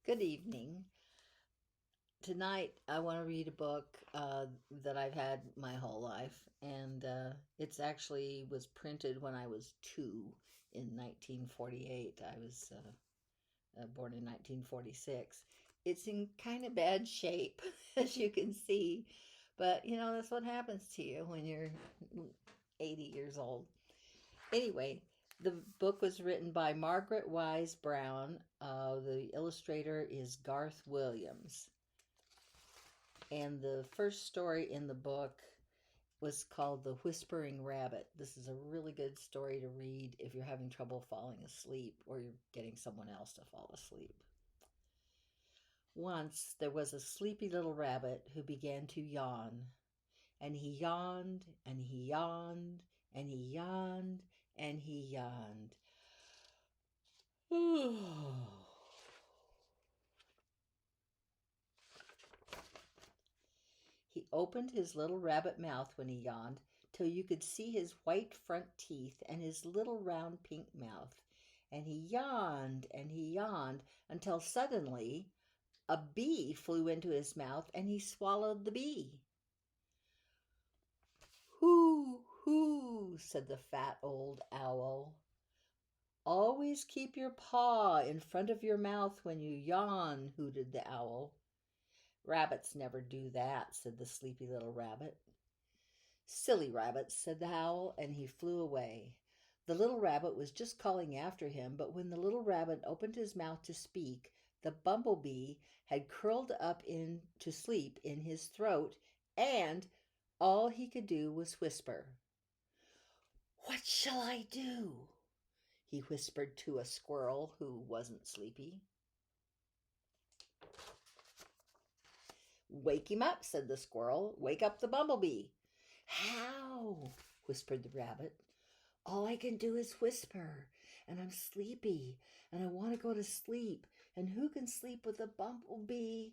Good evening. Tonight, I want to read a book that I've had my whole life, and it's actually was printed when I was two in 1948. I was born in 1946. It's in kind of bad shape, as you can see, but that's what happens to you when you're 80 years old. Anyway, the book was written by Margaret Wise Brown. The illustrator is Garth Williams. And the first story in the book was called The Whispering Rabbit. This is a really good story to read if you're having trouble falling asleep or you're getting someone else to fall asleep. Once there was a sleepy little rabbit who began to yawn. And he yawned, and he yawned, and he yawned, and he yawned. He opened his little rabbit mouth when he yawned, till you could see his white front teeth and his little round pink mouth. And he yawned, until suddenly a bee flew into his mouth and he swallowed the bee. "Hoo, hoo," said the fat old owl. "Always keep your paw in front of your mouth when you yawn," hooted the owl. "Rabbits never do that," said the sleepy little rabbit. "Silly rabbits," said the owl, and he flew away. The little rabbit was just calling after him, but when the little rabbit opened his mouth to speak, the bumblebee had curled up in to sleep in his throat, and all he could do was whisper. "What shall I do?" he whispered to a squirrel who wasn't sleepy. "Wake him up," said the squirrel. "Wake up the bumblebee." "How?" whispered the rabbit. "All I can do is whisper, and I'm sleepy, and I want to go to sleep, and who can sleep with a bumblebee?"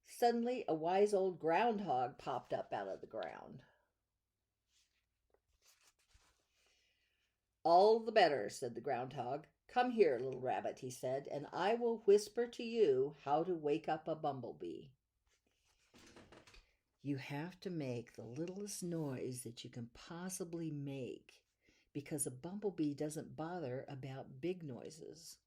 Suddenly, a wise old groundhog popped up out of the ground. "All the better," said the groundhog. "Come here, little rabbit," he said, "and I will whisper to you how to wake up a bumblebee. You have to make the littlest noise that you can possibly make, because a bumblebee doesn't bother about big noises.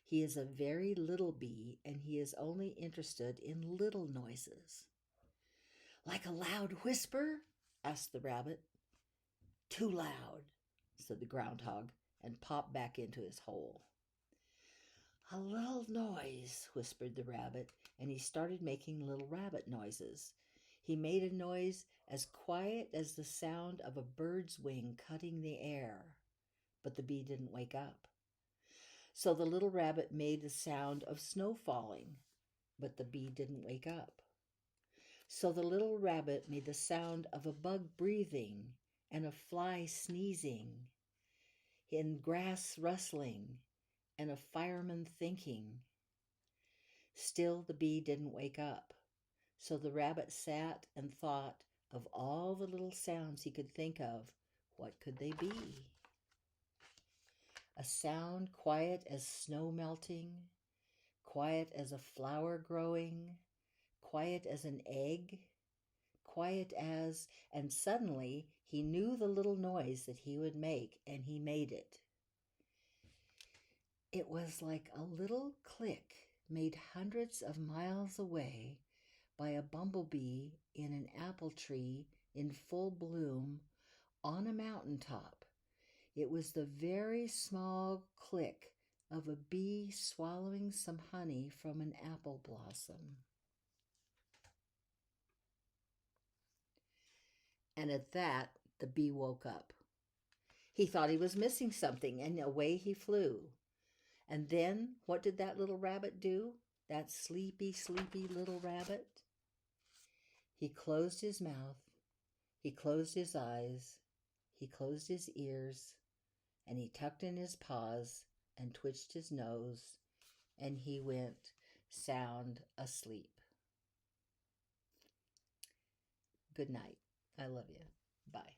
He is a very little bee, and he is only interested in little noises." "Like a loud whisper?" asked the rabbit. "Too loud," said the groundhog, and popped back into his hole. "A little noise," whispered the rabbit, and he started making little rabbit noises. He made a noise as quiet as the sound of a bird's wing cutting the air, but the bee didn't wake up. So the little rabbit made the sound of snow falling, but the bee didn't wake up. So the little rabbit made the sound of a bug breathing, and a fly sneezing, and grass rustling, and a fireman thinking. Still the bee didn't wake up. So the rabbit sat and thought of all the little sounds he could think of. What could they be? A sound quiet as snow melting, quiet as a flower growing, quiet as an egg, quiet as, and suddenly he knew the little noise that he would make, and he made it. It was like a little click made hundreds of miles away by a bumblebee in an apple tree in full bloom on a mountaintop. It was the very small click of a bee swallowing some honey from an apple blossom. And at that, the bee woke up. He thought he was missing something, and away he flew. And then, what did that little rabbit do? That sleepy, sleepy little rabbit? He closed his mouth, he closed his eyes, he closed his ears, and he tucked in his paws and twitched his nose, and he went sound asleep. Good night. I love you. Bye.